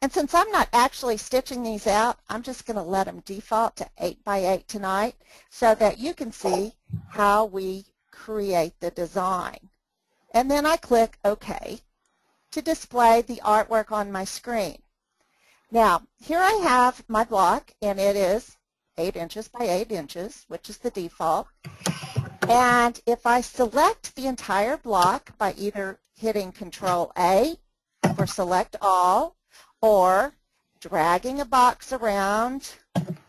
And since I'm not actually stitching these out, I'm just going to let them default to 8 by 8 tonight so that you can see how we create the design. And then I click OK to display the artwork on my screen. Now, here I have my block, and it is 8 inches by 8 inches, which is the default. And if I select the entire block by either hitting Control A for select all, or dragging a box around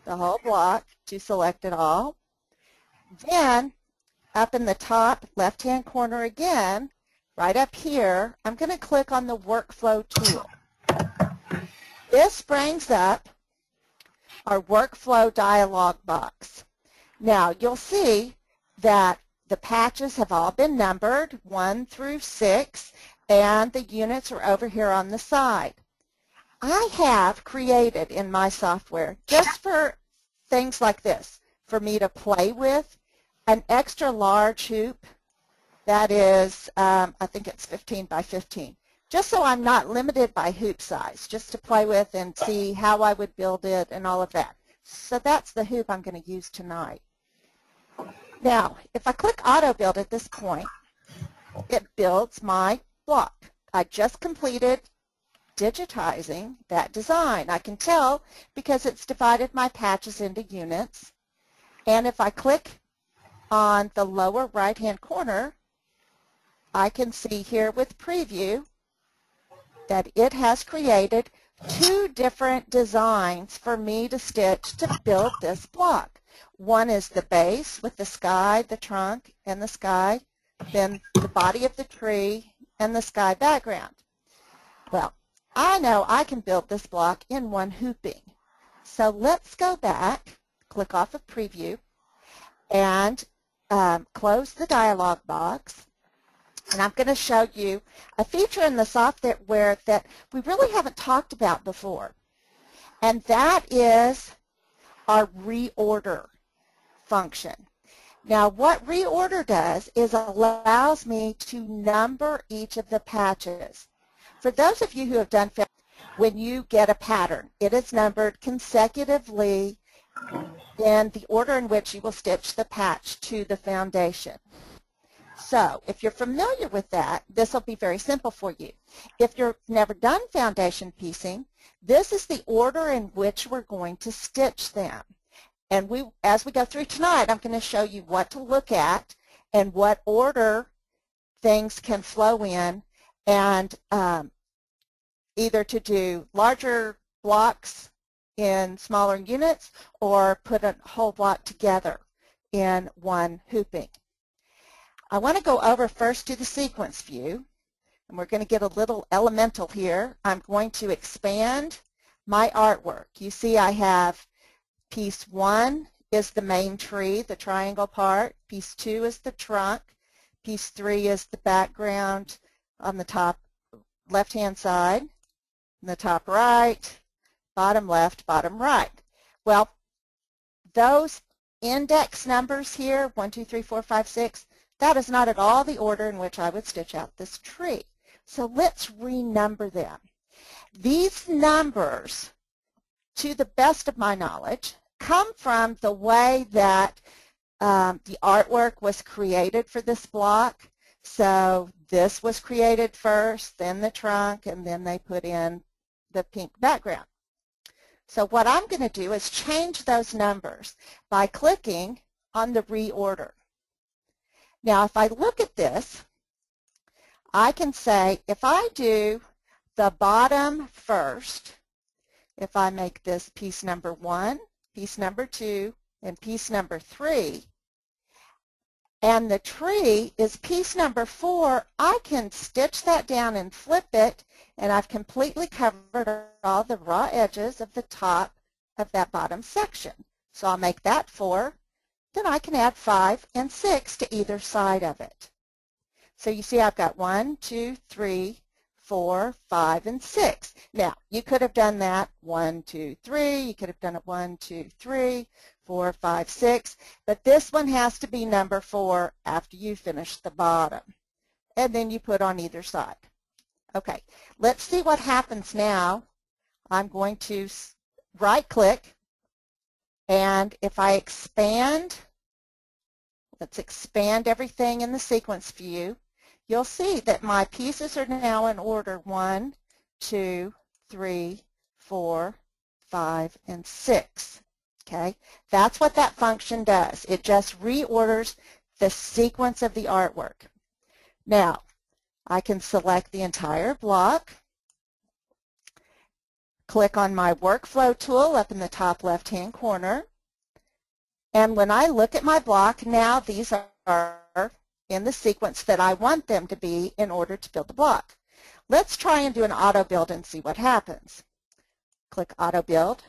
the whole block to select it all, then up in the top left-hand corner again, right up here, I'm going to click on the Workflow tool. This brings up our Workflow dialog box. Now, you'll see that the patches have all been numbered, 1 through 6, and the units are over here on the side. I have created in my software, just for things like this, for me to play with, an extra large hoop that is, I think it's 15 by 15. Just so I'm not limited by hoop size, just to play with and see how I would build it and all of that. So that's the hoop I'm going to use tonight. Now, if I click Auto Build at this point, it builds my block. I just completed digitizing that design. I can tell because it's divided my patches into units. And if I click on the lower right-hand corner, I can see here with Preview that it has created 2 different designs for me to stitch to build this block. One is the base with the sky, the trunk, and the sky, then the body of the tree and the sky background. Well, I know I can build this block in one hooping. So let's go back, click off of Preview, and close the dialog box. And I'm going to show you a feature in the software that we really haven't talked about before. And that is our reorder function. Now, what reorder does is allows me to number each of the patches. For those of you who have done, when you get a pattern, it is numbered consecutively in the order in which you will stitch the patch to the foundation. So if you're familiar with that, this will be very simple for you. If you've never done foundation piecing, this is the order in which we're going to stitch them. And as we go through tonight, I'm going to show you what to look at and what order things can flow in, and either to do larger blocks in smaller units or put a whole block together in one hooping. I want to go over first to the sequence view, and we're going to get a little elemental here. I'm going to expand my artwork. You see I have piece 1 is the main tree, the triangle part. Piece 2 is the trunk. Piece 3 is the background on the top left-hand side, the top right, bottom left, bottom right. Well, those index numbers here, 1, 2, 3, 4, 5, 6, that is not at all the order in which I would stitch out this tree. So let's renumber them. These numbers, to the best of my knowledge, come from the way that the artwork was created for this block. So this was created first, then the trunk, and then they put in the pink background. So what I'm going to do is change those numbers by clicking on the reorder. Now, if I look at this, I can say if I do the bottom first, if I make this piece number 1, piece number 2, and piece number 3, and the tree is piece number 4, I can stitch that down and flip it, and I've completely covered all the raw edges of the top of that bottom section. So I'll make that 4. Then I can add 5 and 6 to either side of it. So you see I've got 1, 2, 3, 4, 5, and 6. Now, you could have done that 1, 2, 3. You could have done it 1, 2, 3, 4, 5, 6. But this one has to be number 4 after you finish the bottom. And then you put on either side. Okay, let's see what happens now. I'm going to right-click, and if I expand, let's expand everything in the sequence view, you'll see that my pieces are now in order 1, 2, 3, 4, 5, and 6. Okay, that's what that function does. It just reorders the sequence of the artwork. Now, I can select the entire block, click on my workflow tool up in the top left-hand corner, and when I look at my block, now these are in the sequence that I want them to be in order to build the block. Let's try and do an auto build and see what happens. Click auto build,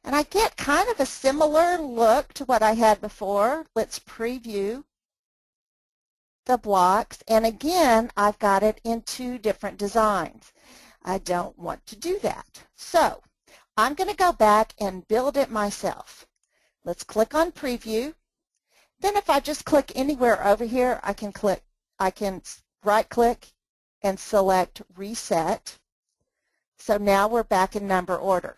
and I get kind of a similar look to what I had before. Let's preview the blocks, and again I've got it in 2 different designs. I don't want to do that, so I'm going to go back and build it myself. Let's click on preview. Then if I just click anywhere over here, I can right click and select reset. So now we're back in number order.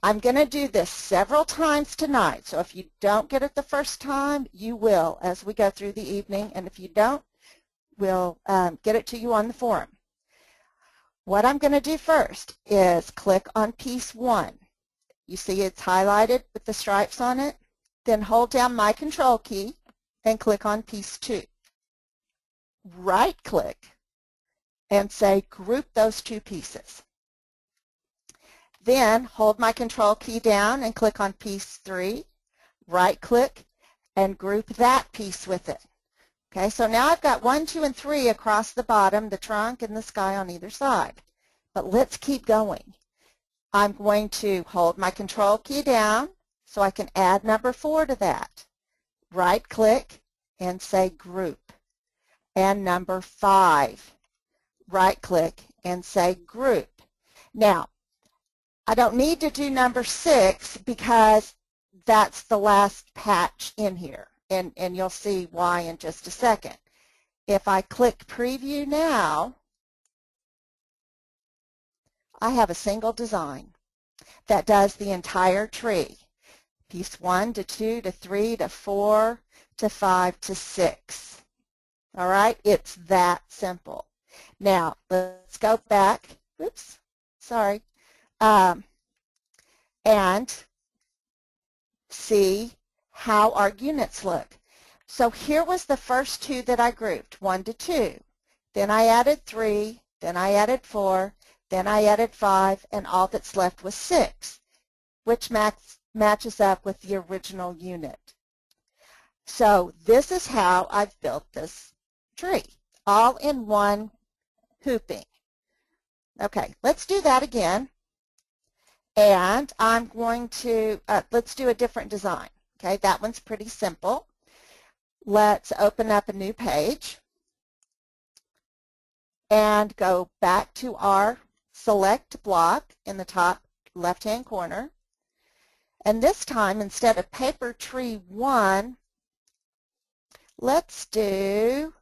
I'm going to do this several times tonight, so if you don't get it the first time, you will as we go through the evening, and if you don't, we'll get it to you on the forum. What I'm going to do first is click on piece 1. You see it's highlighted with the stripes on it. Then hold down my control key and click on piece 2. Right click and say group those 2 pieces. Then hold my control key down and click on piece 3, right click, and group that piece with it. Okay, so now I've got 1, 2, and 3 across the bottom, the trunk and the sky on either side. But let's keep going. I'm going to hold my control key down so I can add number 4 to that. Right click and say group. And number 5, right click and say group. Now, I don't need to do number 6 because that's the last patch in here, and you'll see why in just a second. If I click preview now, I have a single design that does the entire tree. Piece 1 to 2 to 3 to 4 to 5 to 6. All right, it's that simple. Now, let's go back. Oops, sorry. And see how our units look. So here was the first 2 that I grouped, 1 to 2. Then I added 3, then I added 4, then I added 5, and all that's left was 6, which matches up with the original unit. So this is how I've built this tree, all in one hooping. Okay, let's do that again. And I'm going to, let's do a different design. Okay, that one's pretty simple. Let's open up a new page and go back to our select block in the top left-hand corner. And this time, instead of paper tree 1, let's do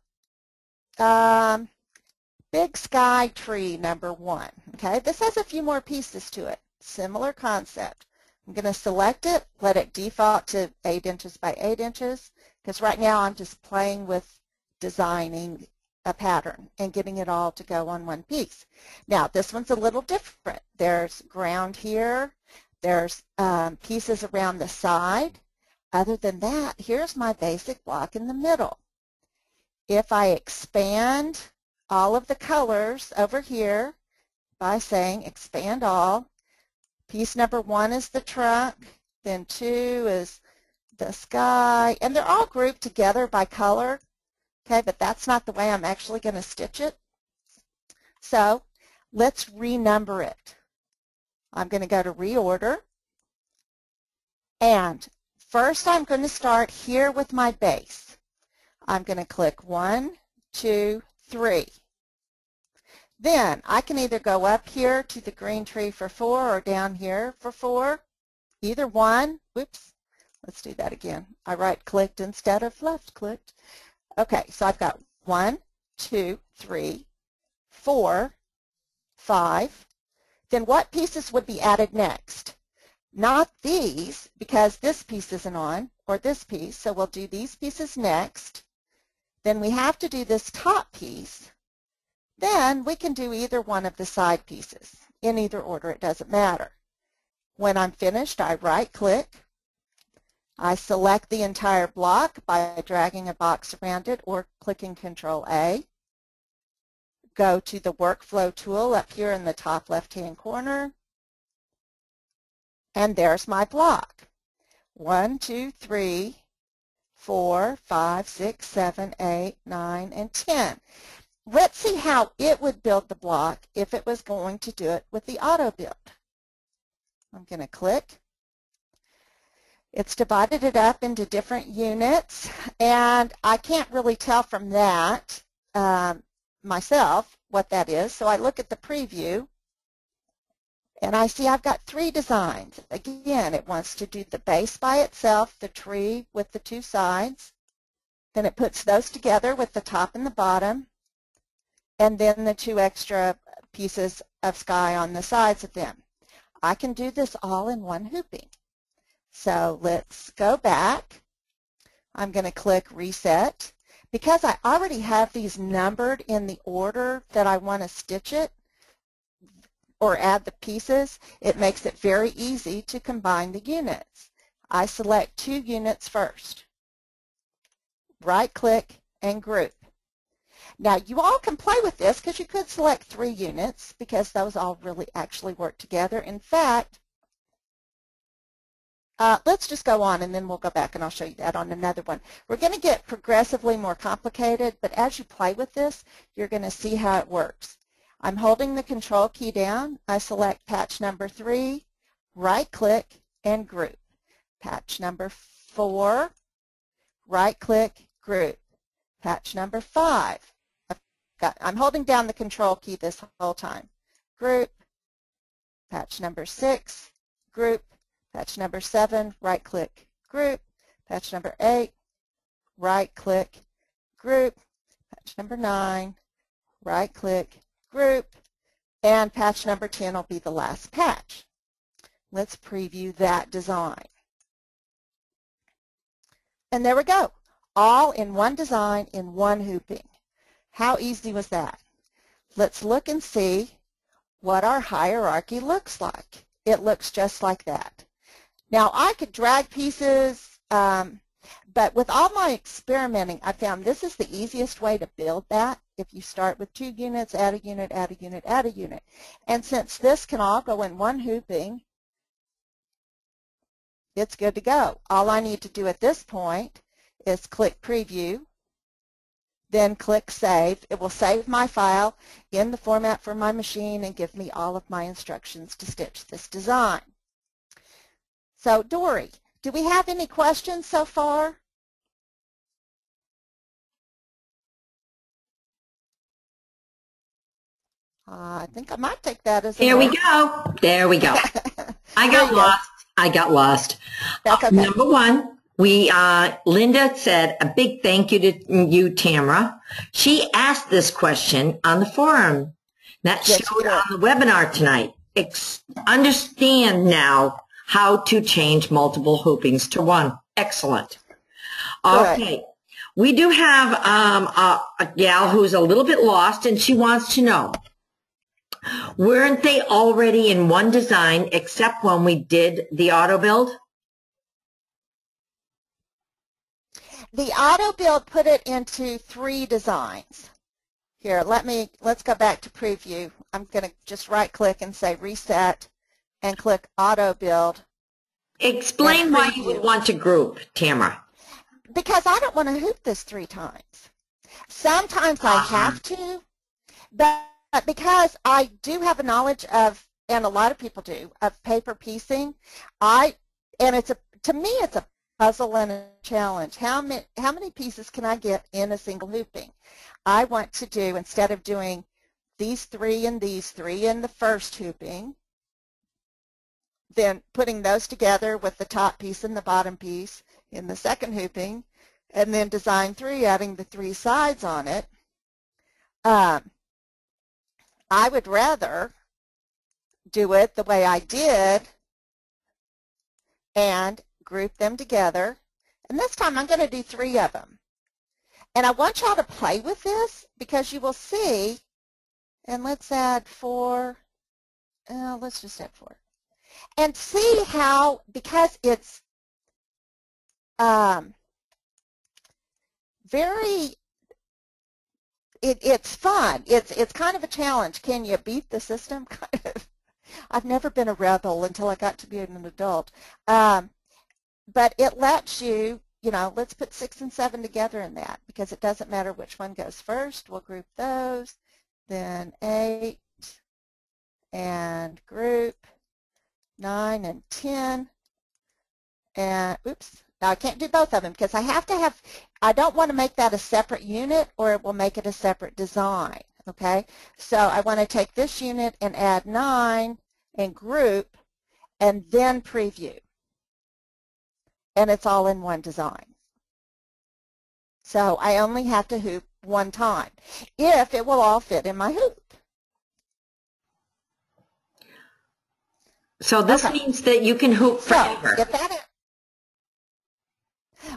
big sky tree number 1. Okay, this has a few more pieces to it. Similar concept. I'm going to select it, let it default to 8 inches by 8 inches, because right now I'm just playing with designing a pattern and getting it all to go on one piece. Now this one's a little different. There's ground here, there's pieces around the side. Other than that, here's my basic block in the middle. If I expand all of the colors over here by saying expand all, piece number 1 is the trunk, then 2 is the sky, and they're all grouped together by color, okay, but that's not the way I'm actually going to stitch it. So let's renumber it. I'm going to go to reorder, and first I'm going to start here with my base. I'm going to click 1, 2, 3. Then I can either go up here to the green tree for 4 or down here for 4. Either one. Whoops. Let's do that again. I right-clicked instead of left-clicked. Okay, so I've got 1, 2, 3, 4, 5. then what pieces would be added next? Not these, because this piece isn't on, or this piece, so we'll do these pieces next. Then we have to do this top piece. Then we can do either one of the side pieces. In either order, it doesn't matter. When I'm finished, I right-click. I select the entire block by dragging a box around it or clicking Control-A. Go to the Workflow tool up here in the top left-hand corner. And there's my block. 1, 2, 3, 4, 5, 6, 7, 8, 9, and 10. Let's see how it would build the block if it was going to do it with the auto build. I'm going to click. It's divided it up into different units, and I can't really tell from that myself what that is. So I look at the preview, and I see I've got 3 designs. Again, it wants to do the base by itself, the tree with the 2 sides. Then it puts those together with the top and the bottom, and then the 2 extra pieces of sky on the sides of them. I can do this all in one hooping. So let's go back. I'm going to click Reset. Because I already have these numbered in the order that I want to stitch it or add the pieces, it makes it very easy to combine the units. I select 2 units first. Right-click and group. Now, you all can play with this because you could select 3 units because those all really actually work together. In fact, let's just go on and then we'll go back and I'll show you that on another one. We're going to get progressively more complicated, but as you play with this, you're going to see how it works. I'm holding the Control key down. I select patch number 3, right-click, and group. Patch number 4, right-click, group. Patch number 5. I'm holding down the Control key this whole time. Group. Patch number 6, group. Patch number 7, right-click, group. Patch number 8, right-click, group. Patch number 9, right-click, group. And patch number 10 will be the last patch. Let's preview that design. And there we go. All in one design in one hooping. How easy was that? Let's look and see what our hierarchy looks like. It looks just like that. Now, I could drag pieces, but with all my experimenting, I found this is the easiest way to build that. If you start with 2 units, add a unit, add a unit, add a unit. And since this can all go in one hooping, it's good to go. All I need to do at this point is click Preview, then click Save. It will save my file in the format for my machine and give me all of my instructions to stitch this design. So, Dory, do we have any questions so far? I think I might take that as a There we go. There we go. I got lost. I got lost. That's okay. Number 1, Linda said a big thank you to you, Tamara. She asked this question on the forum that showed on the webinar tonight. Understand now how to change multiple hoopings to one. Excellent. Okay. We do have a gal who's a little bit lost, and she wants to know, weren't they already in one design except when we did the auto build? The auto build put it into 3 designs. Here, let's go back to preview. I'm going to just right click and say reset and click auto build. Explain why you would want to group, Tamara. Because I don't want to hoop this 3 times. Sometimes I have to, but because I do have a knowledge of, and a lot of people do, of paper piecing, to me it's a puzzle and a challenge. How many pieces can I get in a single hooping? I want to do, instead of doing these 3 and these 3 in the first hooping, then putting those together with the top piece and the bottom piece in the second hooping, and then design 3, adding the 3 sides on it, I would rather do it the way I did and group them together. And this time I'm going to do 3 of them. And I want y'all to play with this because you will see, and let's add 4, let's just add 4. And see how, because it's it's fun. It's kind of a challenge. Can you beat the system? Kind of. I've never been a rebel until I got to be an adult. But it lets you, let's put 6 and 7 together in that because it doesn't matter which one goes first. We'll group those, then 8 and group 9 and 10. And oops, now I can't do both of them because I don't want to make that a separate unit or it will make it a separate design, okay? So I want to take this unit and add 9 and group and then preview. And it's all in one design. So I only have to hoop one time if it will all fit in my hoop. So this means that you can hoop forever. So,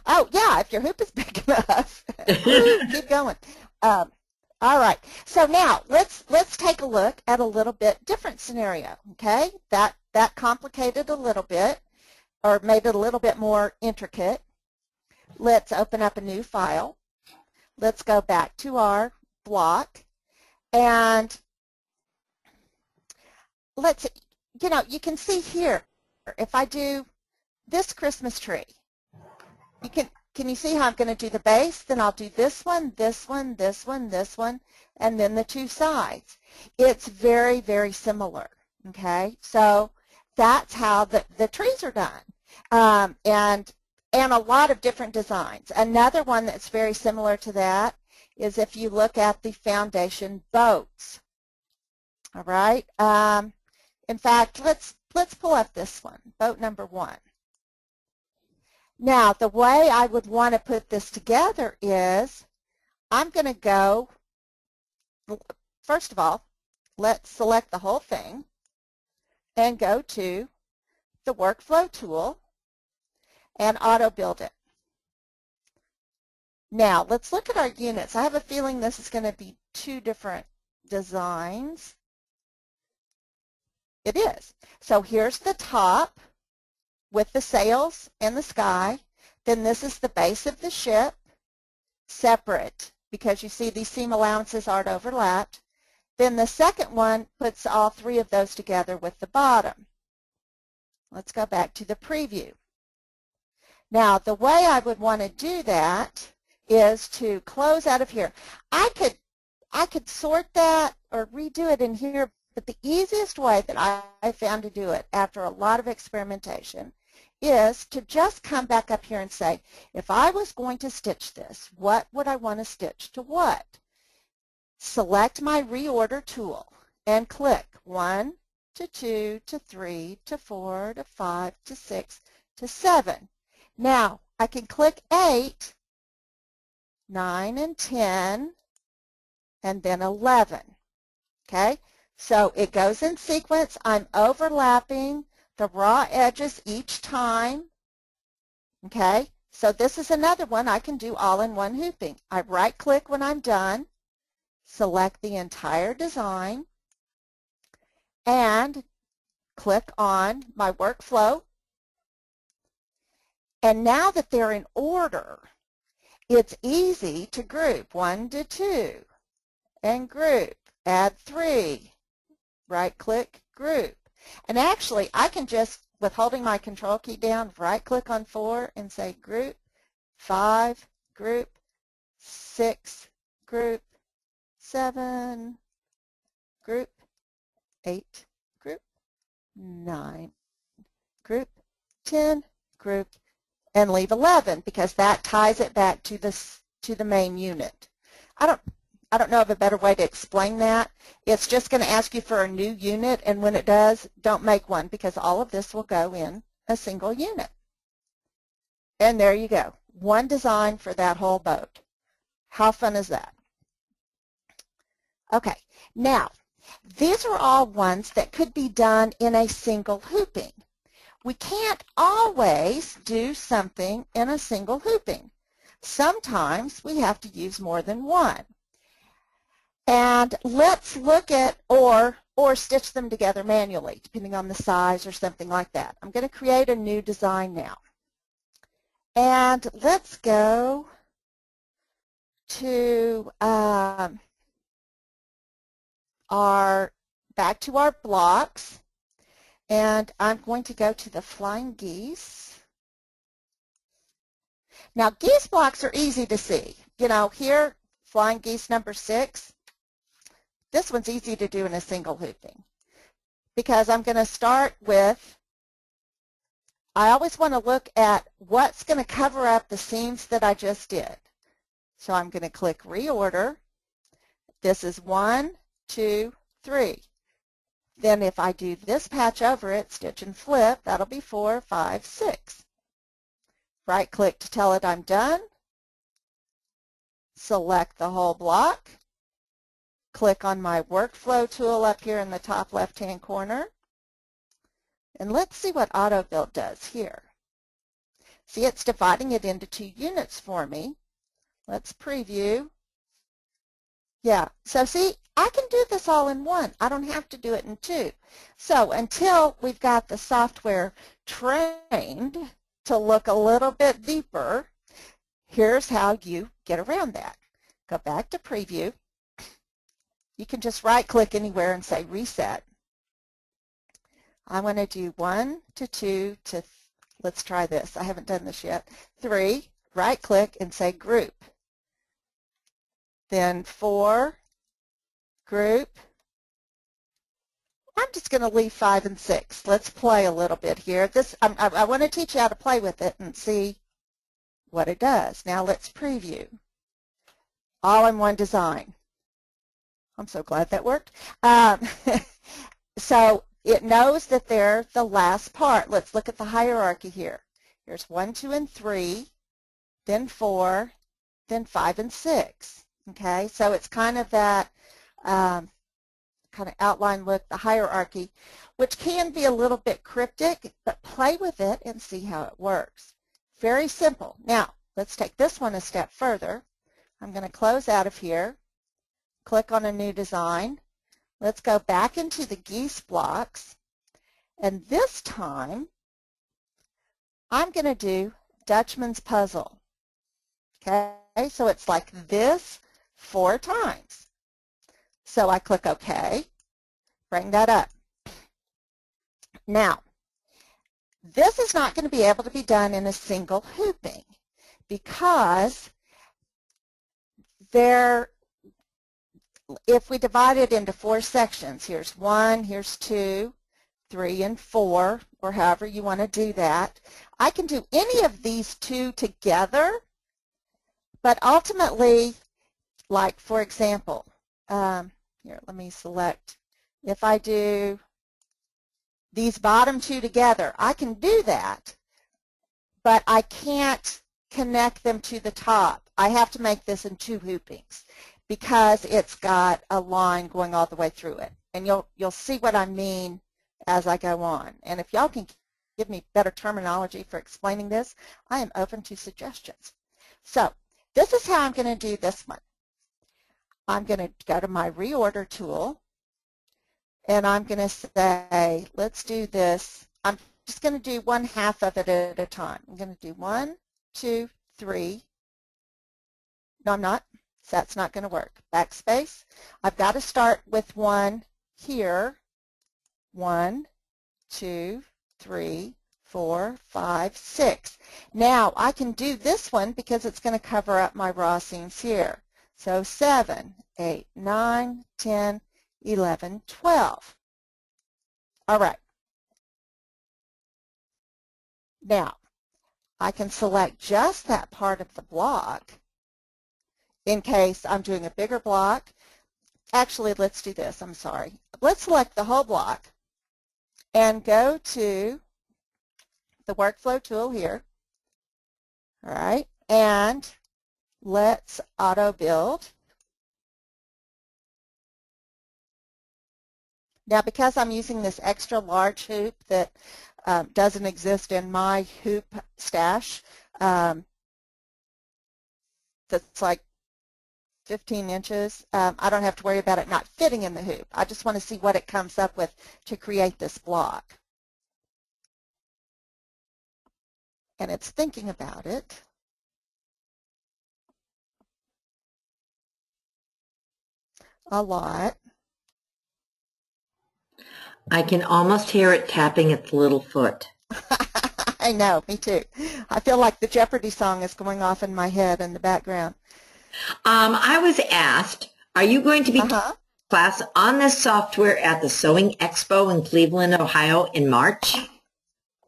oh, yeah, if your hoop is big enough. Keep going. All right. So now let's take a look at a little bit different scenario, okay? That complicated a little bit or made it a little bit more intricate. Let's open up a new file. Let's go back to our block and let's, you can see here, if I do this Christmas tree, can you see how I'm going to do the base? Then I'll do this one, this one, this one, this one, and then the 2 sides. It's very, very similar, okay? So that's how the trees are done, and a lot of different designs. Another one that's very similar to that is if you look at the foundation boats, all right? In fact, let's pull up this one, boat number 1. Now, the way I would want to put this together is I'm going to go, first of all, let's select the whole thing and go to the workflow tool and auto build it. Now, let's look at our units. I have a feeling this is going to be 2 different designs. It is. So here's the top with the sails and the sky. Then this is the base of the ship, separate, because you see these seam allowances aren't overlapped. Then the second one puts all 3 of those together with the bottom. Let's go back to the preview. Now, the way I would want to do that is to close out of here. I could sort that or redo it in here, but the easiest way that I found to do it after a lot of experimentation is to just come back up here and say, if I was going to stitch this, what would I want to stitch to what? Select my reorder tool and click 1 to 2 to 3 to 4 to 5 to 6 to 7. Now, I can click 8, 9, and 10, and then 11. Okay? So it goes in sequence. I'm overlapping the raw edges each time. Okay? So this is another one I can do all in one hooping. I right-click when I'm done, select the entire design, and click on my workflow. And now that they're in order, it's easy to group 1 to 2 and group, add 3, right-click, group. And actually, I can just, with holding my control key down, right-click on 4 and say group, 5, group, 6, group, 7, group, 8, group, 9, group, 10, group, and leave 11 because that ties it back to the main unit. I don't know of a better way to explain that. It's just going to ask you for a new unit, and when it does, don't make one because all of this will go in a single unit. And there you go. One design for that whole boat. How fun is that? Okay. Now, These are all ones that could be done in a single hooping. We can't always do something in a single hooping. Sometimes we have to use more than one. And let's look at, or stitch them together manually, depending on the size or something like that. I'm going to create a new design now. And let's go to back to our blocks, and I'm going to go to the flying geese. Now, geese blocks are easy to see. You know, here, flying geese number 6, this one's easy to do in a single hooping because I'm going to start with, I always want to look at what's going to cover up the seams that I just did. So I'm going to click reorder. This is 1, 2, 3. Then if I do this patch over it, stitch and flip, that'll be 4, 5, 6. Right click to tell it I'm done. Select the whole block. Click on my workflow tool up here in the top left-hand corner. And let's see what auto build does here. See, it's dividing it into 2 units for me. Let's preview. Yeah, so see, I can do this all in one. I don't have to do it in 2. So until we've got the software trained to look a little bit deeper, here's how you get around that. Go back to preview. You can just right-click anywhere and say reset. I want to do 1 to 2 to, let's try this. I haven't done this yet. 3, right-click and say group. Then 4, group. I'm just going to leave 5 and 6. Let's play a little bit here. I want to teach you how to play with it and see what it does. Now let's preview. All in one design. I'm so glad that worked. So it knows that they're the last part. Let's look at the hierarchy here. Here's 1, 2, and 3, then 4, then 5 and 6. Okay, so it's kind of that kind of outline look, the hierarchy, which can be a little bit cryptic, but play with it and see how it works. Very simple. Now, let's take this one a step further. I'm going to close out of here, click on a new design. Let's go back into the geese blocks, and this time I'm going to do Dutchman's puzzle. Okay, so it's like this 4 times. So I click OK, bring that up. Now, this is not going to be able to be done in a single hooping because if we divide it into 4 sections, here's 1, here's 2, 3, and 4, or however you want to do that. I can do any of these 2 together, but ultimately, like for example, here, let me select. If I do these bottom 2 together, I can do that, but I can't connect them to the top. I have to make this in 2 hoopings because it's got a line going all the way through it. And you'll see what I mean as I go on. And if y'all can give me better terminology for explaining this, I am open to suggestions. So this is how I'm going to do this one. I'm going to go to my reorder tool, and I'm going to say, let's do this. I'm just going to do 1/2 of it at a time. I'm going to do 1, 2, 3. No, I'm not. So that's not going to work. Backspace. I've got to start with 1 here. 1, 2, 3, 4, 5, 6. Now I can do this one because it's going to cover up my raw seams here. So 7, 8, 9, 10, 11, 12. All right. Now, I can select just that part of the block in case I'm doing a bigger block. Actually, let's do this. I'm sorry. Let's select the whole block and go to the workflow tool here. All right. And let's auto build. Now, because I'm using this extra large hoop that doesn't exist in my hoop stash, that's like 15 inches, I don't have to worry about it not fitting in the hoop. I just want to see what it comes up with to create this block. And it's thinking about it. A lot. I can almost hear it tapping its little foot. I know, me too. I feel like the Jeopardy song is going off in my head in the background. I was asked, are you going to be taking a class on this software at the Sewing Expo in Cleveland, Ohio in March?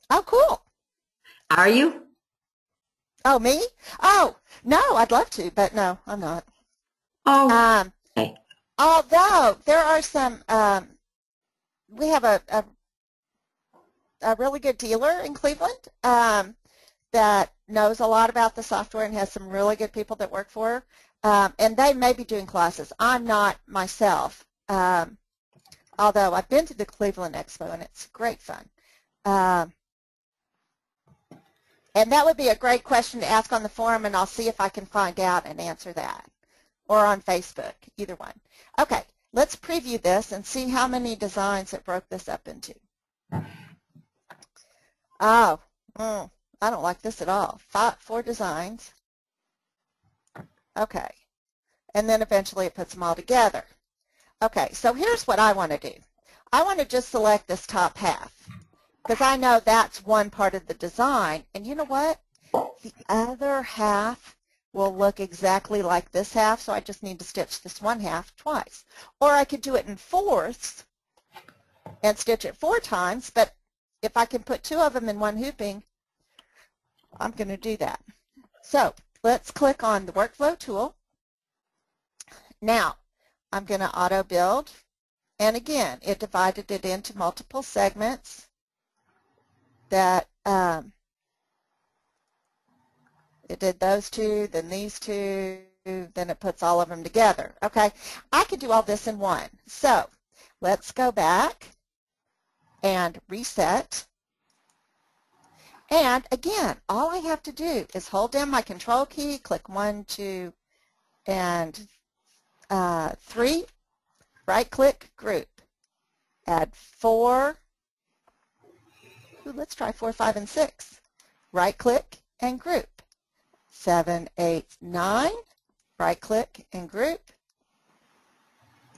Oh, cool. Are you? Oh, me? Oh, no, I'd love to, but no, I'm not. Oh, okay. Although there are some, we have a really good dealer in Cleveland that knows a lot about the software and has some really good people that work for her, and they may be doing classes. I'm not myself, although I've been to the Cleveland Expo and it's great fun. And that would be a great question to ask on the forum, and I'll see if I can find out and answer that, or on Facebook, either one. Okay, let's preview this and see how many designs it broke this up into. Oh, I don't like this at all. 4 designs. Okay, and then eventually it puts them all together. Okay, so here's what I want to do. I want to just select this top half, because I know that's one part of the design, and you know what? The other half will look exactly like this half, so I just need to stitch this one half twice. Or I could do it in 4ths and stitch it 4 times, but if I can put 2 of them in one hooping, I'm going to do that. So let's click on the workflow tool. Now I'm going to auto build, and again it divided it into multiple segments that it did those 2, then these 2, then it puts all of them together. Okay, I could do all this in one. So let's go back and reset. And again, all I have to do is hold down my control key, click 1, 2, and 3, right click, group, add 4, let's try 4, 5, and 6, right click and group, 7, 8, 9, right click and group,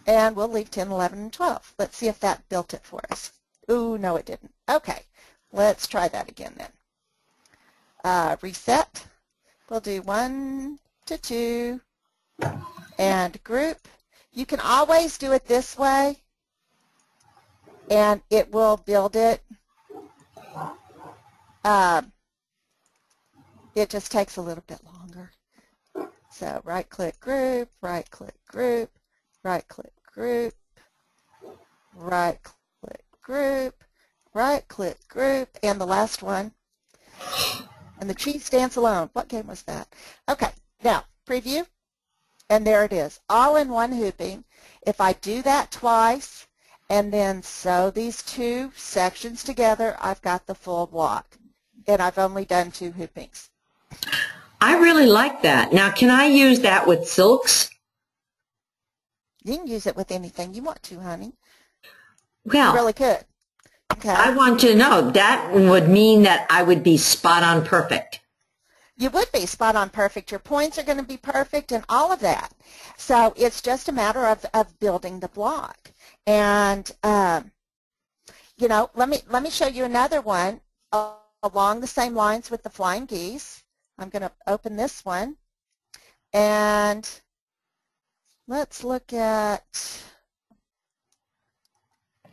and we'll leave 10, 11, and 12. Let's see if that built it for us. Ooh, no it didn't. Okay, let's try that again then. Reset. We'll do 1 to 2 and group. You can always do it this way and it will build it. It just takes a little bit longer. So right click group, right click group, right click group, right click group, right click group, and the last one. And the cheese stands alone. What game was that? Okay, now preview, and there it is, all in one hooping. If I do that twice and then sew these 2 sections together, I've got the full block, and I've only done 2 hoopings. I really like that. Now, can I use that with silks? You can use it with anything you want to, honey. Well, you really could. Okay. I want to know, that would mean that I would be spot on perfect. You would be spot on perfect. Your points are going to be perfect and all of that. So it's just a matter of building the block. And, you know, let me show you another one along the same lines with the flying geese. I'm going to open this one. And let's look at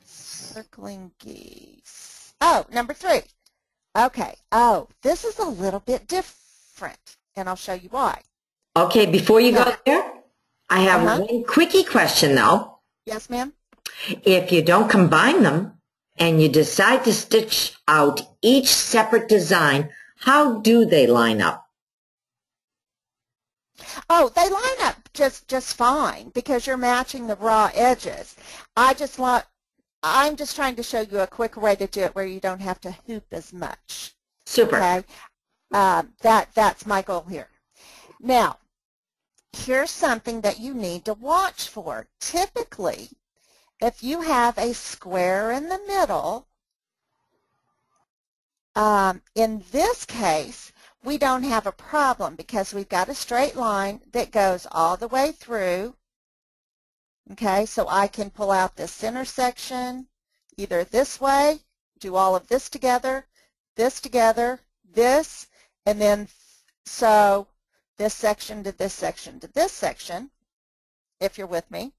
circling geese. Oh, number 3. Okay. Oh, this is a little bit different, and I'll show you why. Okay, before you go there, I have one quickie question, though. Yes, ma'am? If you don't combine them and you decide to stitch out each separate design, how do they line up? Oh, they line up just fine because you're matching the raw edges. I just want I'm just trying to show you a quick way to do it where you don't have to hoop as much. Super. Okay, that's my goal here. Now, here's something that you need to watch for. Typically, if you have a square in the middle, in this case, we don't have a problem because we've got a straight line that goes all the way through. Okay, so I can pull out this center section either this way, do all of this together, this, and then sew this section to this section to this section, if you're with me.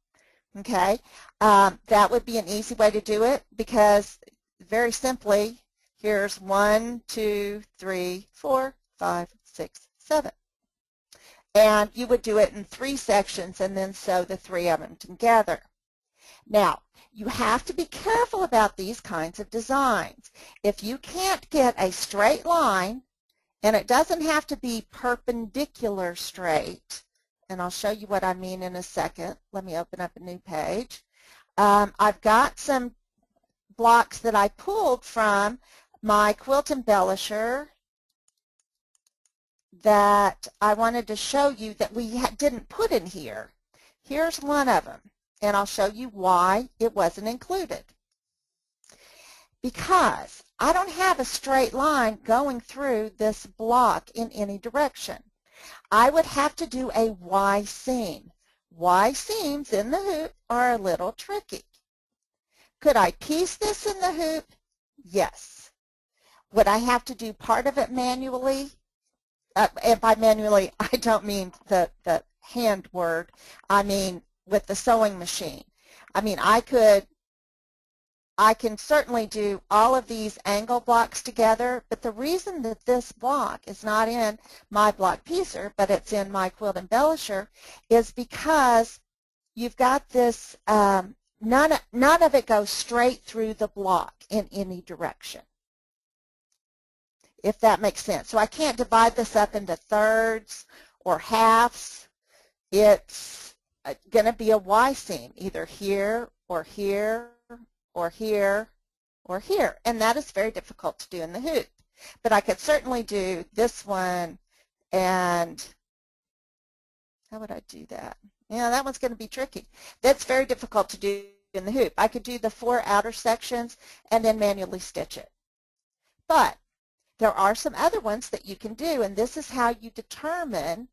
Okay, that would be an easy way to do it because very simply, here's 1, 2, 3, 4, 5, 6, 7. And you would do it in 3 sections and then sew the 3 of them together. Now, you have to be careful about these kinds of designs. If you can't get a straight line, and it doesn't have to be perpendicular straight, and I'll show you what I mean in a second. Let me open up a new page. I've got some blocks that I pulled from my quilt embellisher that I wanted to show you that we didn't put in here. Here's one of them, and I'll show you why it wasn't included. Because I don't have a straight line going through this block in any direction. I would have to do a Y seam. Y seams in the hoop are a little tricky. Could I piece this in the hoop? Yes. Would I have to do part of it manually? And by manually, I don't mean the hand word. I mean with the sewing machine. I mean, I can certainly do all of these angle blocks together, but the reason that this block is not in my block piecer, but it's in my quilt embellisher, is because you've got this, none of it goes straight through the block in any direction, if that makes sense. So I can't divide this up into thirds or halves. It's going to be a Y seam, either here or here or here or here, and that is very difficult to do in the hoop. But I could certainly do this one, and how would I do that? Yeah, that one's going to be tricky. That's very difficult to do in the hoop. I could do the 4 outer sections and then manually stitch it. But there are some other ones that you can do, and this is how you determine,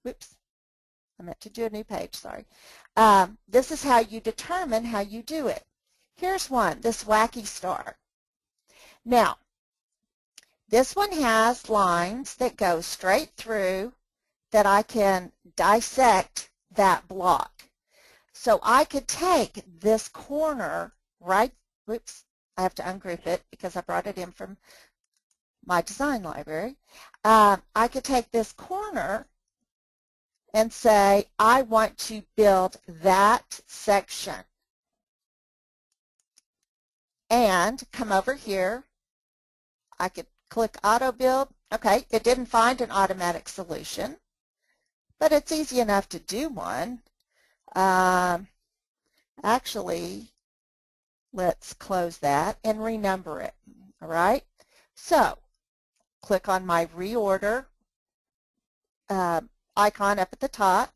whoops, I meant to do a new page, sorry. This is how you determine how you do it. Here's one, this wacky star. Now, this one has lines that go straight through that I can dissect that block. So I could take this corner right, whoops, I have to ungroup it because I brought it in from my design library. I could take this corner and say, I want to build that section. And come over here. I could click Auto Build. Okay, it didn't find an automatic solution, but it's easy enough to do one. Actually, let's close that and renumber it. All right, so click on my reorder icon up at the top.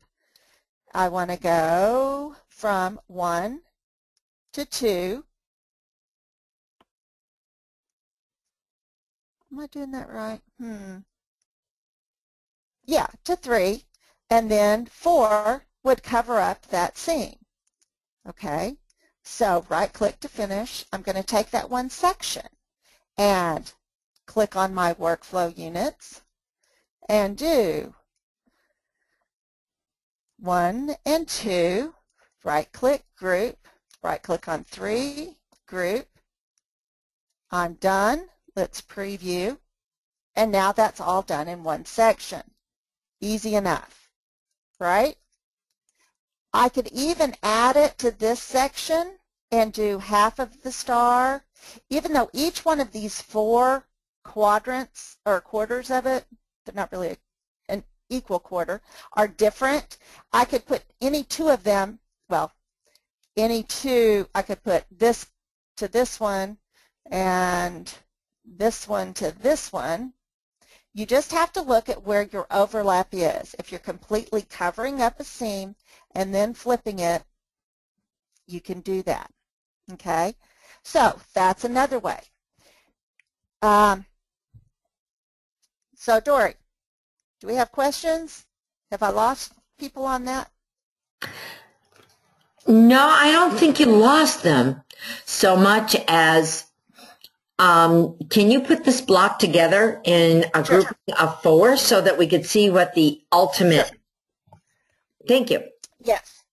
I want to go from 1 to 2. Am I doing that right? Yeah, to 3, and then 4 would cover up that seam. Okay, so right-click to finish. I'm going to take that one section and click on my workflow units and do 1 and 2, right-click, group, right-click on 3, group. I'm done. Let's preview. And now that's all done in one section. Easy enough, right? I could even add it to this section and do half of the star, even though each one of these 4 quadrants or quarters of it, they're not really an equal quarter, are different. I could put any 2 of them, well, any 2, I could put this to this one and this one to this one, you just have to look at where your overlap is. If you're completely covering up a seam and then flipping it, you can do that. Okay? So that's another way. So Dory, do we have questions? Have I lost people on that? No, I don't think you lost them so much as, can you put this block together in a Sure. group of 4 so that we could see what the ultimate... Sure. Thank you. Yes.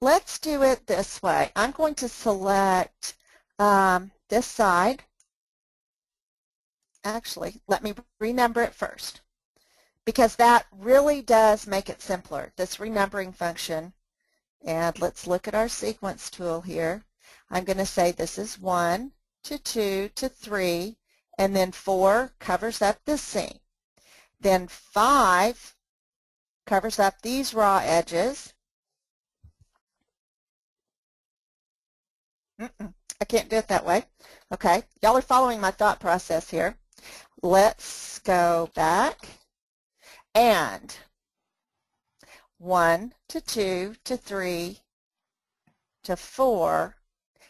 Let's do it this way. I'm going to select this side. Actually, let me renumber it first, because that really does make it simpler, this renumbering function. And let's look at our sequence tool here. I'm going to say this is 1 to 2 to 3, and then 4 covers up this seam. Then 5 covers up these raw edges. I can't do it that way. Okay, y'all are following my thought process here. Let's go back, and 1 to 2 to 3 to 4.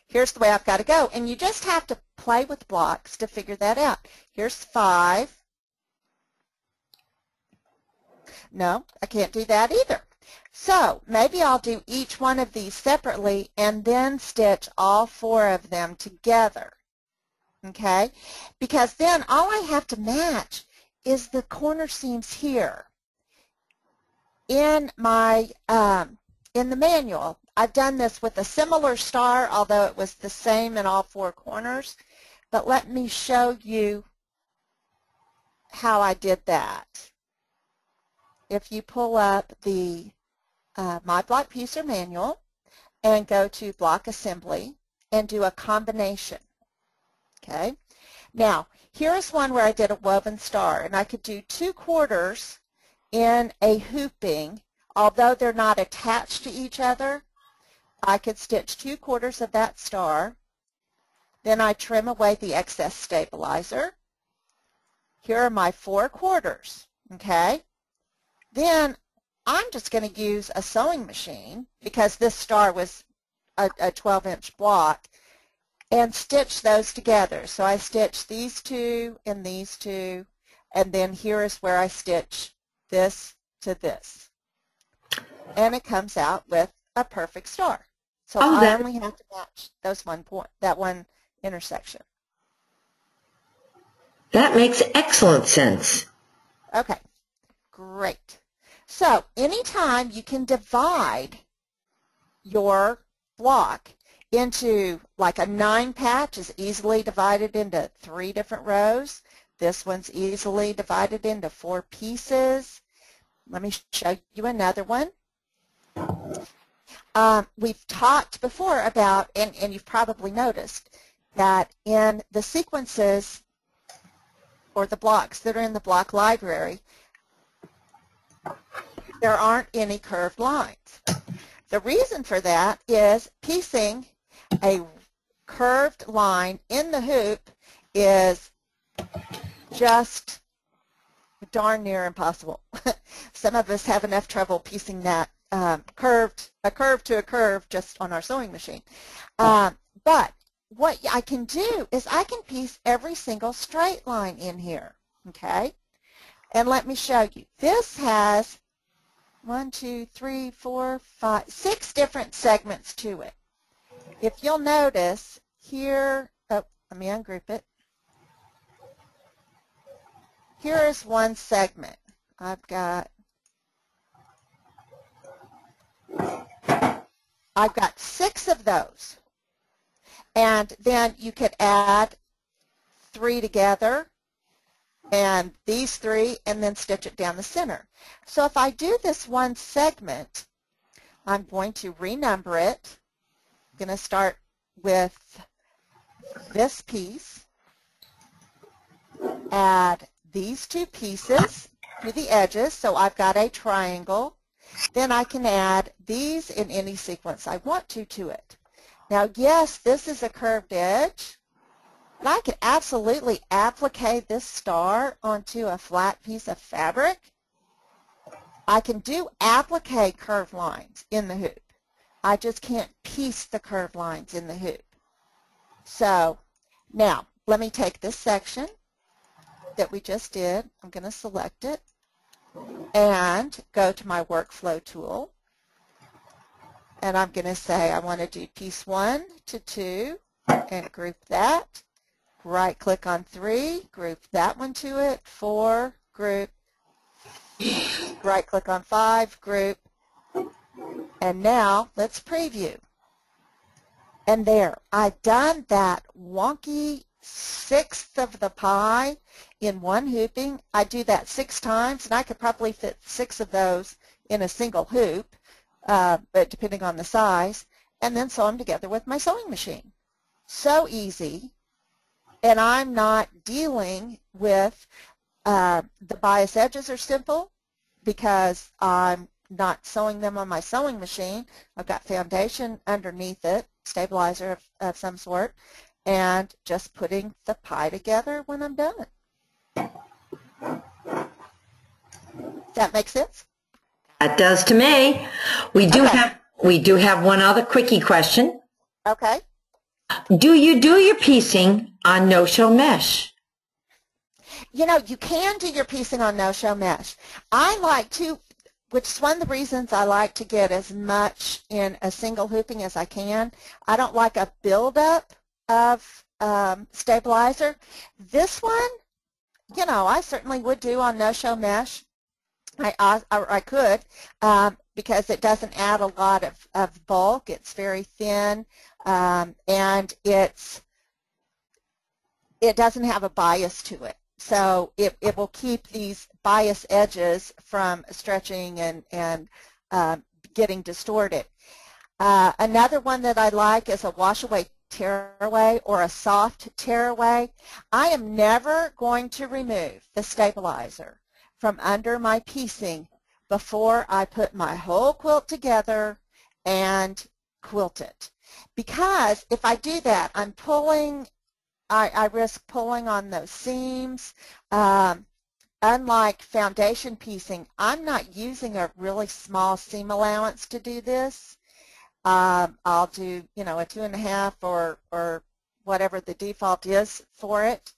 Here's the way I've got to go, and you just have to play with blocks to figure that out. Here's 5. No, I can't do that either. So maybe I'll do each one of these separately and then stitch all 4 of them together. Okay? Because then all I have to match is the corner seams here. In my in the manual, I've done this with a similar star, although it was the same in all 4 corners. But let me show you how I did that. If you pull up the My Block Piecer manual and go to Block Assembly and do a combination. Okay. Now, here's one where I did a woven star, and I could do 2 quarters in a hooping. Although they're not attached to each other, I could stitch 2 quarters of that star. Then I trim away the excess stabilizer. Here are my 4 quarters. Okay. Then I'm just going to use a sewing machine, because this star was a 12-inch block, and stitch those together. So I stitch these 2 and these 2, and then here is where I stitch this to this. And it comes out with a perfect star. So I only have to match those that one intersection. That makes excellent sense. Okay, great. So anytime you can divide your block into, like a 9 patch is easily divided into 3 different rows. This one's easily divided into 4 pieces. Let me show you another one. We've talked before about, and you've probably noticed, that in the sequences or the blocks that are in the block library, there aren't any curved lines. The reason for that is piecing a curved line in the hoop is just darn near impossible. Some of us have enough trouble piecing that a curve to a curve just on our sewing machine. But what I can do is I can piece every single straight line in here. Okay? And let me show you. This has 1, 2, 3, 4, 5, 6 different segments to it. If you'll notice here, oh, let me ungroup it. Here is one segment. I've got 6 of those. And then you could add 3 together, and these 3, and then stitch it down the center. So if I do this one segment, I'm going to renumber it. I'm going to start with this piece, add these 2 pieces to the edges, so I've got a triangle. Then I can add these in any sequence I want to it. Now, yes, this is a curved edge, but I could absolutely applique this star onto a flat piece of fabric. I can do applique curved lines in the hoop. I just can't piece the curved lines in the hoop. So now let me take this section that we just did. I'm going to select it and go to my workflow tool. And I'm going to say I want to do piece 1 to 2 and group that. Right click on 3, group that one to it. 4, group. Right click on 5, group. And now let's preview. And there, I've done that wonky 1/6 of the pie in one hooping. I do that 6 times, and I could probably fit 6 of those in a single hoop, but depending on the size, and then sew them together with my sewing machine. So easy, and I'm not dealing with the bias edges are simple because I'm not sewing them on my sewing machine. I've got foundation underneath it, stabilizer of some sort, and just putting the pie together when I'm done. Does that make sense? That does to me. We do have one other quickie question. Okay. Do you do your piecing on no-show mesh? You know, you can do your piecing on no-show mesh. I like to, which is one of the reasons I like to get as much in a single hooping as I can. I don't like a buildup of stabilizer. This one, you know, I certainly would do on no-show mesh. I could because it doesn't add a lot of bulk. It's very thin, and it doesn't have a bias to it. So it will keep these bias edges from stretching and getting distorted. Another one that I like is a wash-away tearaway or a soft tearaway. I am never going to remove the stabilizer from under my piecing before I put my whole quilt together and quilt it. Because if I do that, I'm pulling, I risk pulling on those seams. Unlike foundation piecing, I'm not using a really small seam allowance to do this. I'll do, you know, a 2.5 or whatever the default is for it.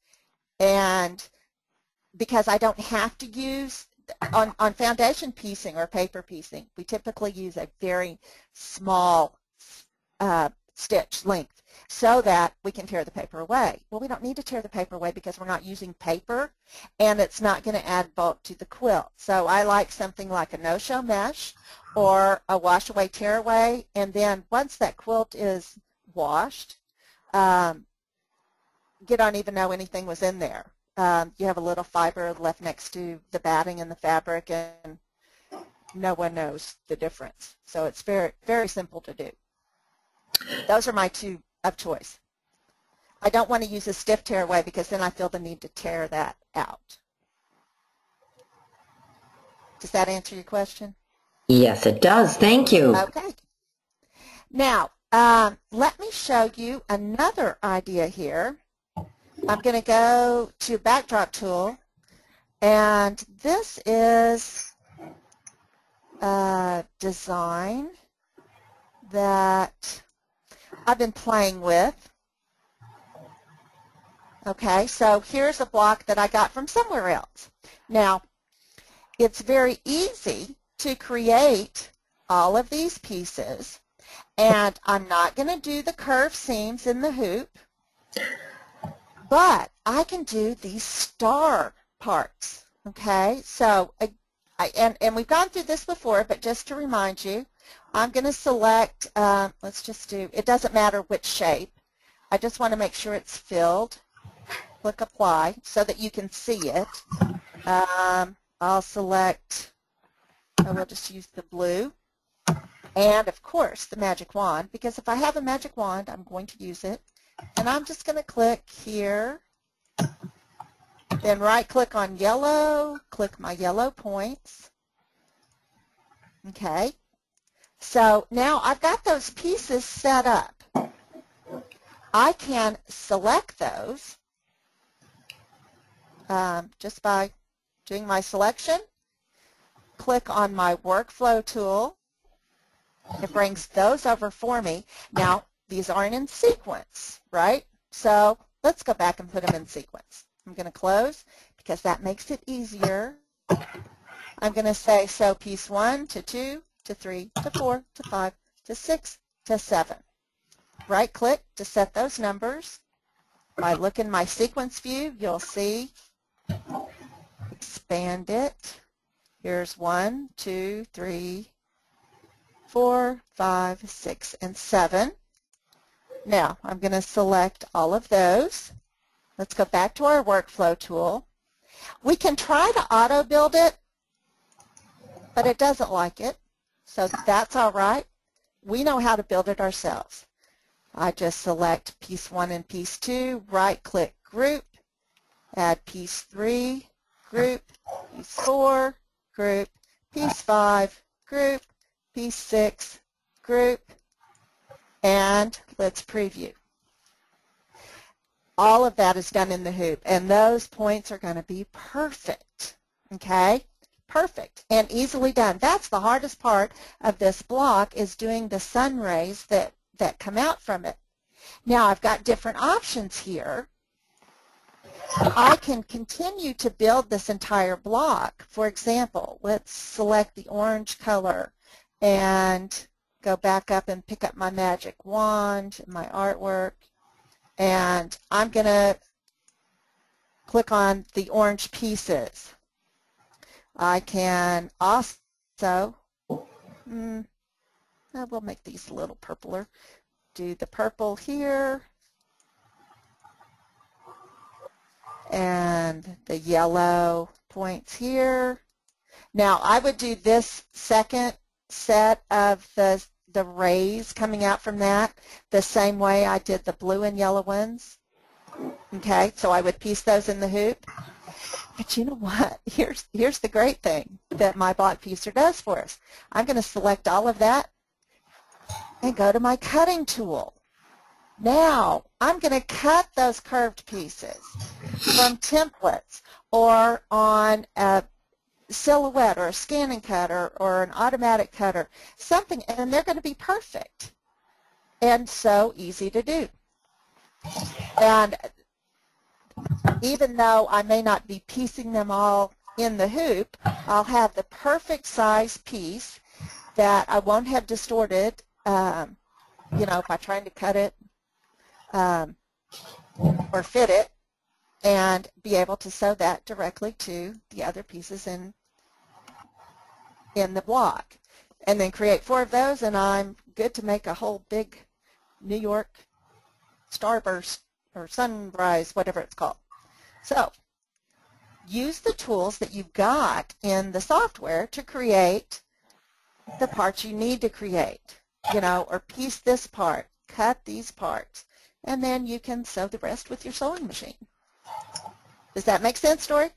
And because I don't have to use, on foundation piecing or paper piecing, we typically use a very small stitch length so that we can tear the paper away. Well, we don't need to tear the paper away because we're not using paper, and it's not going to add bulk to the quilt. So I like something like a no-show mesh or a wash-away tearaway, and then once that quilt is washed, you don't even know anything was in there. You have a little fiber left next to the batting and the fabric, and no one knows the difference. So it's very, very simple to do. Those are my two of choice. I don't want to use a stiff tearaway because then I feel the need to tear that out. Does that answer your question? Yes, it does. Thank you. Okay. Now, let me show you another idea here. I'm going to go to Backdrop Tool, and this is a design that I've been playing with. Okay, so here's a block that I got from somewhere else. Now, it's very easy to create all of these pieces, and I'm not going to do the curved seams in the hoop, but I can do these star parts. Okay, so and we've gone through this before, but just to remind you, I'm going to select, let's just do, it doesn't matter which shape. I just want to make sure it's filled. Click Apply so that you can see it. I'll select, we'll just use the blue. And, of course, the magic wand, because if I have a magic wand, I'm going to use it. And I'm just going to click here, then right-click on yellow, click my yellow points. Okay. So now I've got those pieces set up. I can select those just by doing my selection. Click on my workflow tool. It brings those over for me. Now, these aren't in sequence, right? So let's go back and put them in sequence. I'm going to close because that makes it easier. I'm going to say, so piece 1 to 2 to 3 to 4 to 5 to 6 to 7. Right-click to set those numbers. If I look in my sequence view, you'll see, expand it. Here's 1, 2, 3, 4, 5, 6, and 7. Now, I'm going to select all of those. Let's go back to our workflow tool. We can try to auto-build it, but it doesn't like it, so that's all right. We know how to build it ourselves. I just select piece 1 and piece 2, right-click group, add piece 3, group, piece 4, group, piece 5, group, piece 6, group, and let's preview. All of that is done in the hoop, and those points are going to be perfect, okay? Perfect and easily done. That's the hardest part of this block, is doing the sun rays that come out from it. Now I've got different options here. I can continue to build this entire block. For example, let's select the orange color and go back up and pick up my magic wand, my artwork, and I'm going to click on the orange pieces. I can also, we'll make these a little purpler. Do the purple here and the yellow points here. Now I would do this second set of the rays coming out from that the same way I did the blue and yellow ones. Okay, so I would piece those in the hoop. But you know what? Here's the great thing that my block piecer does for us. I'm going to select all of that and go to my cutting tool. Now I'm going to cut those curved pieces from templates or on a silhouette or a scanning cutter or an automatic cutter, something, and they're going to be perfect and so easy to do. And even though I may not be piecing them all in the hoop, I'll have the perfect size piece that I won't have distorted, you know, by trying to cut it or fit it, and be able to sew that directly to the other pieces in the block. And then create 4 of those, and I'm good to make a whole big New York starburst or sunrise, whatever it's called. So use the tools that you've got in the software to create the parts you need to create, you know, or piece this part, cut these parts, and then you can sew the rest with your sewing machine. Does that make sense, Dory?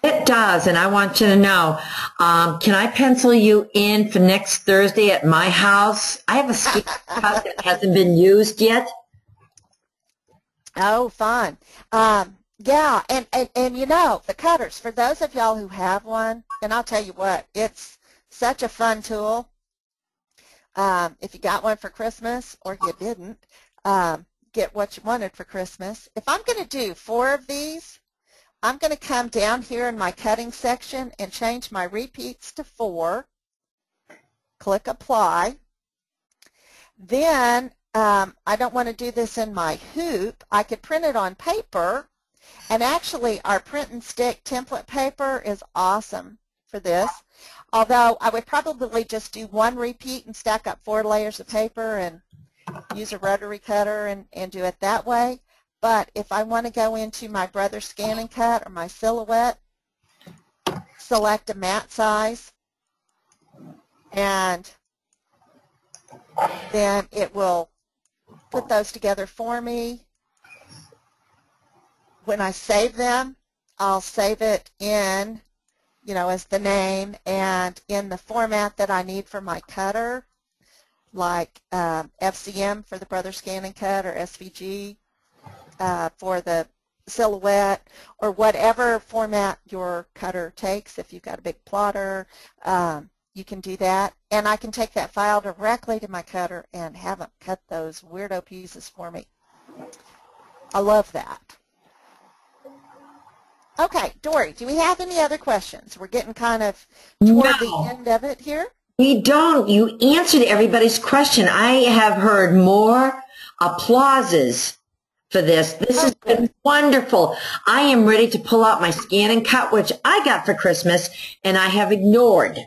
It does, and I want you to know, can I pencil you in for next Thursday at my house? I have a ski cut that hasn't been used yet. Oh, fun. Yeah, and you know, the cutters, for those of y'all who have one, and I'll tell you what, it's such a fun tool. If you got one for Christmas or you didn't, get what you wanted for Christmas. If I'm going to do 4 of these, I'm going to come down here in my cutting section and change my repeats to 4. Click Apply. Then I don't want to do this in my hoop. I could print it on paper, and actually our print and stick template paper is awesome for this. Although I would probably just do 1 repeat and stack up 4 layers of paper and use a rotary cutter and do it that way. But if I want to go into my Brother Scan and Cut or my Silhouette, select a mat size, and then it will put those together for me. When I save them, I'll save it in, you know, as the name and in the format that I need for my cutter. like FCM for the Brother Scan and Cut, or SVG for the silhouette, or whatever format your cutter takes. If you've got a big plotter, you can do that. And I can take that file directly to my cutter and have them cut those weirdo pieces for me. I love that. Okay, Dory, do we have any other questions? We're getting kind of toward the end of it here. We don't. You answered everybody's question. I have heard more applauses for this. This has been wonderful. I am ready to pull out my scan and cut, which I got for Christmas, and I have ignored.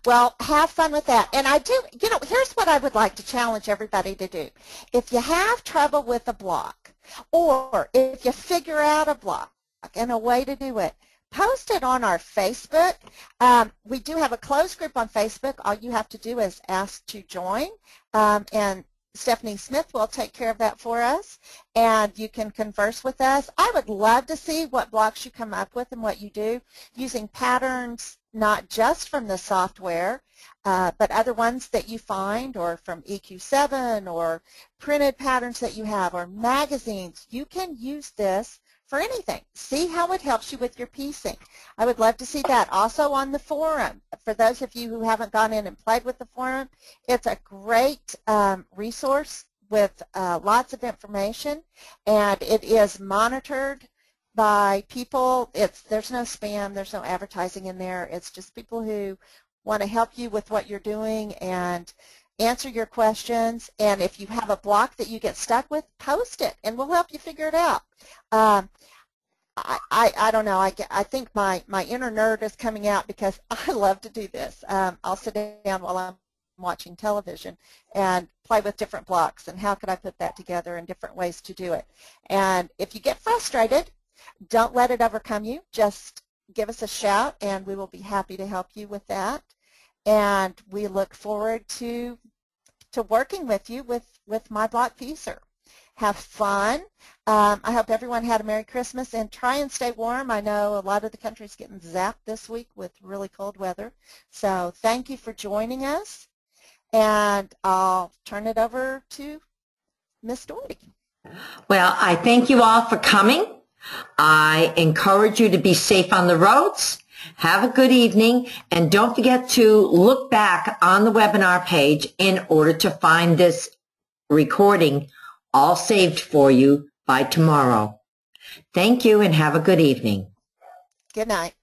Well, have fun with that. And I do, you know, here's what I would like to challenge everybody to do. If you have trouble with a block, or if you figure out a block and a way to do it, post it on our Facebook. We do have a closed group on Facebook. All you have to do is ask to join, and Stephanie Smith will take care of that for us, and you can converse with us. I would love to see what blocks you come up with and what you do using patterns not just from the software, but other ones that you find, or from EQ7, or printed patterns that you have, or magazines. You can use this for anything. See how it helps you with your piecing. I would love to see that. Also on the forum, for those of you who haven't gone in and played with the forum, it's a great resource with lots of information, and it is monitored by people. There's no spam, there's no advertising in there. It's just people who want to help you with what you're doing and answer your questions. And if you have a block that you get stuck with, post it, and we'll help you figure it out. I don't know. I think my inner nerd is coming out, because I love to do this. I'll sit down while I'm watching television and play with different blocks, and how could I put that together, in different ways to do it. And if you get frustrated, don't let it overcome you. Just give us a shout, and we will be happy to help you with that. And we look forward to working with you with My Block Piecer. Have fun. I hope everyone had a Merry Christmas, and try and stay warm. I know a lot of the country's getting zapped this week with really cold weather. So thank you for joining us, and I'll turn it over to Miss Dory. Well, I thank you all for coming. I encourage you to be safe on the roads. Have a good evening, and don't forget to look back on the webinar page in order to find this recording all saved for you by tomorrow. Thank you, and have a good evening. Good night.